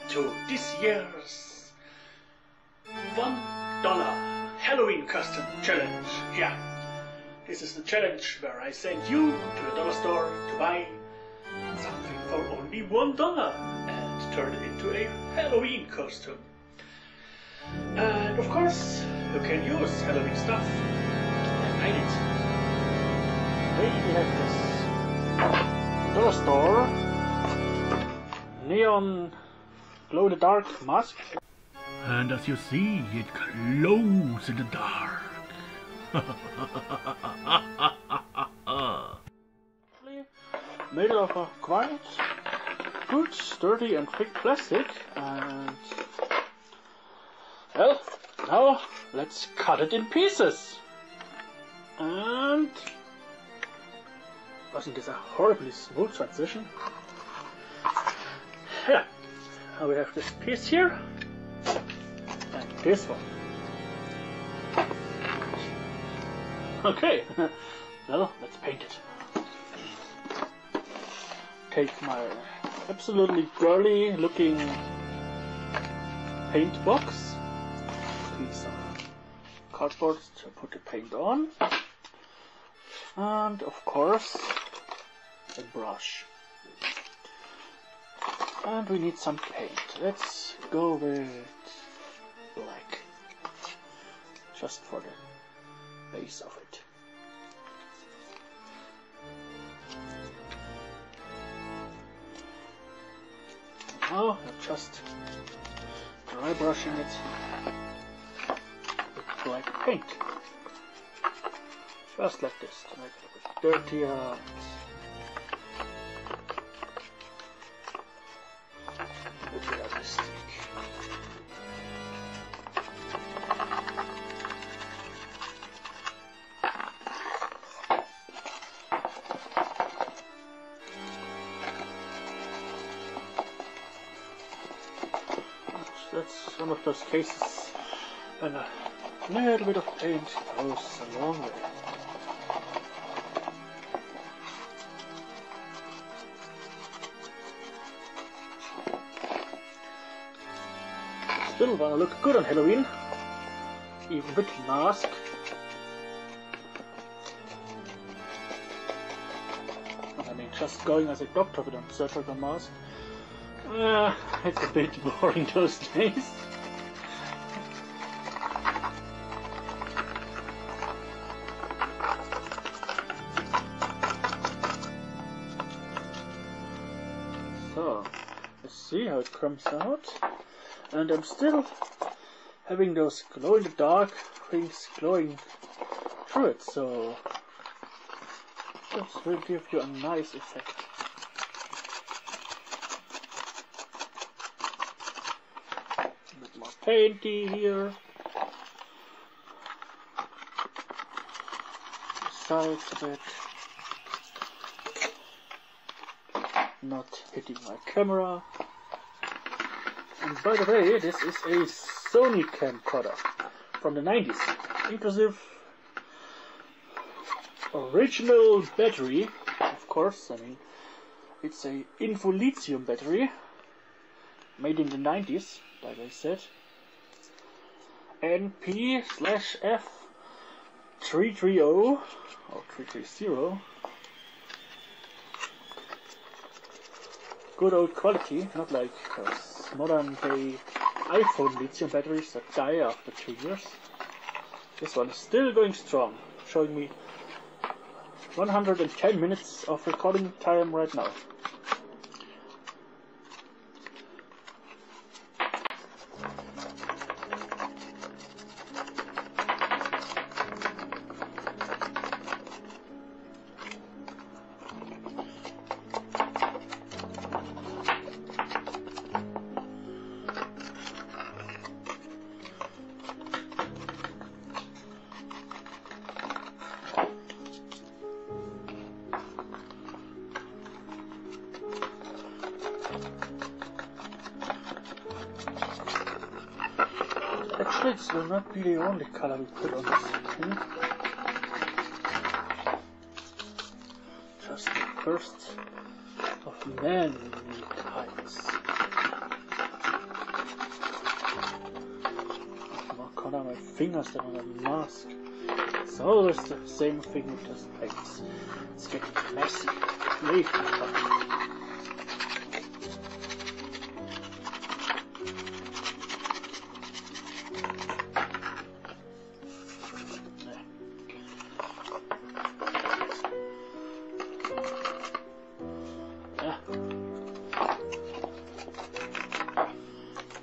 to this year's $1 Halloween custom challenge. Yeah, this is the challenge where I send you to the dollar store to buy something for only $1 and turn it into a Halloween costume. And of course, you can use Halloween stuff and made it. We have this dollar store neon glow-in-the-dark mask. And as you see, it glows in the dark. Made of a quite good, sturdy and thick plastic, and well, now let's cut it in pieces. And wasn't this a horribly smooth transition? Yeah, now we have this piece here and this one. Okay, well, let's paint it. Take my absolutely girly looking paint box, piece of cardboard to put the paint on, and of course a brush. And we need some paint. Let's go with black, just for the base of it. Now I'm just dry brushing it with black paint. Just like this, to make it a bit dirtier. A bit realistic. That's one of those cases when a little bit of paint goes a long way. Still wanna look good on Halloween, even with mask. I mean, just going as a doctor with a surgical mask. It's a bit boring those days. So, let's see how it comes out. And I'm still having those glow-in-the-dark things glowing through it, so this will give you a nice effect. Painty here, the sides a bit, not hitting my camera. And by the way, this is a Sony camcorder from the 90s, inclusive original battery, of course. I mean, it's a lithium battery made in the 90s, like I said. NP/F330 or 330. Good old quality, not like those modern day iPhone lithium batteries that die after 2 years. This one is still going strong, showing me 110 minutes of recording time right now. Actually, this will not be the only color we put on this thing. Just the first of many types. fingers than on a mask. It's always the same thing with this paints. It's getting messy. Leave me alone.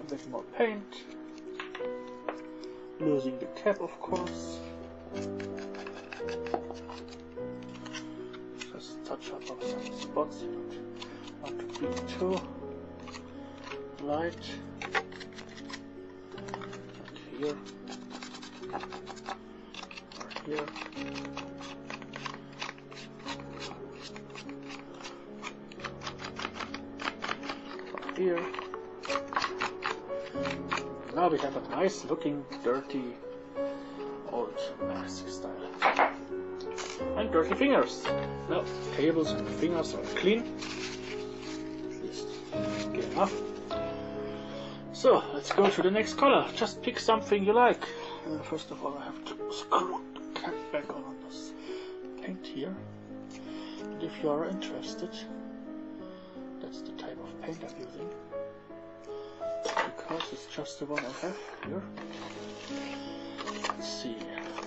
A bit more paint. Losing the cap, of course. Just touch up on some spots. You don't want to be too light. Like here. Or here. Or here. Now we have a nice looking, dirty, old mask style. And dirty fingers. No, tables and fingers are clean. At least good enough. So, let's go to the next color. Just pick something you like. First of all, I have to screw the cap back on this paint here. And if you are interested, that's the type of paint I'm using. Because it's just the one I have here. Let's see.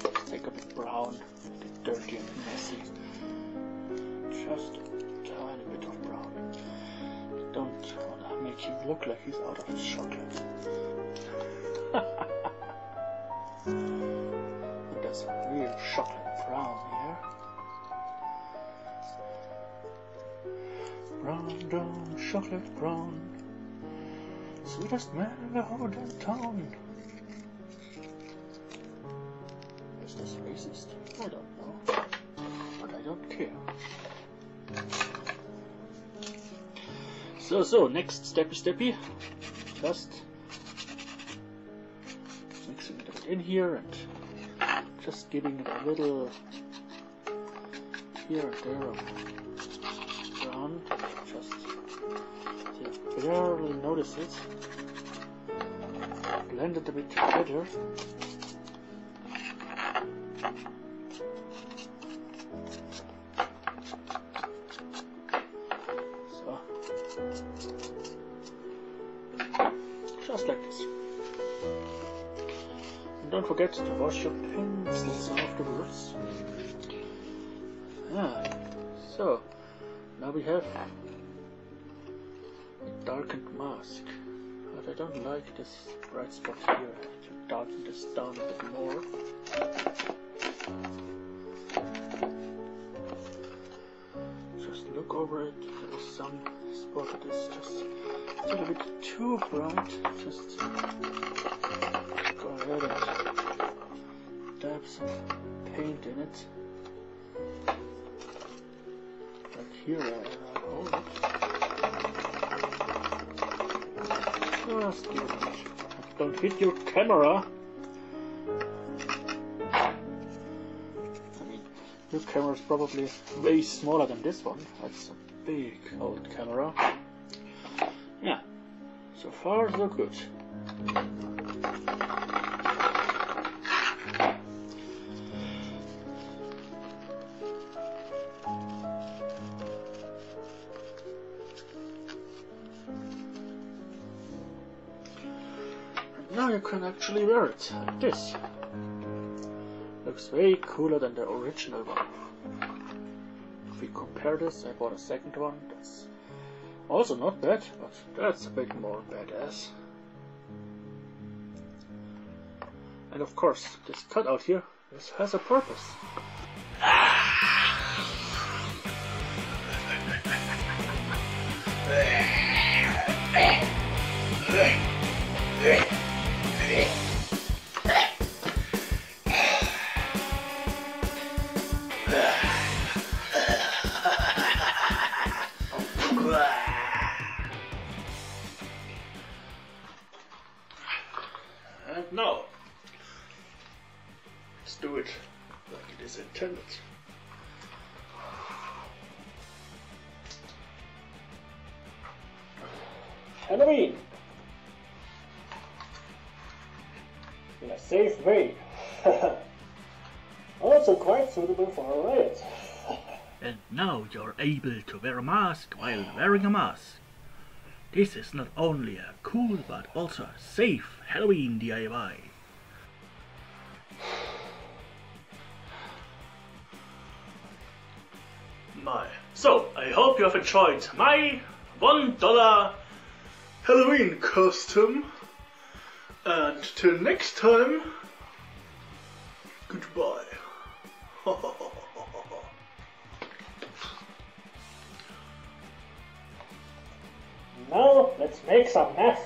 Let's take a bit brown, a bit dirty and messy. Just a tiny bit of brown. Don't want to make him look like he's out of his chocolate. And that's real chocolate brown here. Brown, brown, chocolate brown. Sweetest man in the whole damn town. Is this racist? I don't know. But I don't care. So, next steppy. Just mixing it a bit in here and just giving it a little here and there of brown. Just so you barely notice it. Blend it a bit together. So, just like this. And don't forget to wash your pencils afterwards. So now we have a darkened mask. But I don't like this bright spot here. I have to darken this down a bit more. Just look over it. There is some spot that is just a little bit too bright. Just go ahead and dab some paint in it. Like here, I hold it. Just give it a bit. Don't hit your camera. I mean, your camera is probably way smaller than this one. That's a big old camera. Yeah, so far so good. Now you can actually wear it like this. Looks way cooler than the original one. If we compare this, I bought a second one. That's also not bad, but that's a bit more badass. And of course, this cutout here, this has a purpose. And now, let's do it like it is intended. Halloween! Yes. safe way. Also quite suitable for a riot. And now you're able to wear a mask while wearing a mask. This is not only a cool but also a safe Halloween DIY. So, I hope you have enjoyed my $1 Halloween costume. And till next time, goodbye. Now, let's make some meth.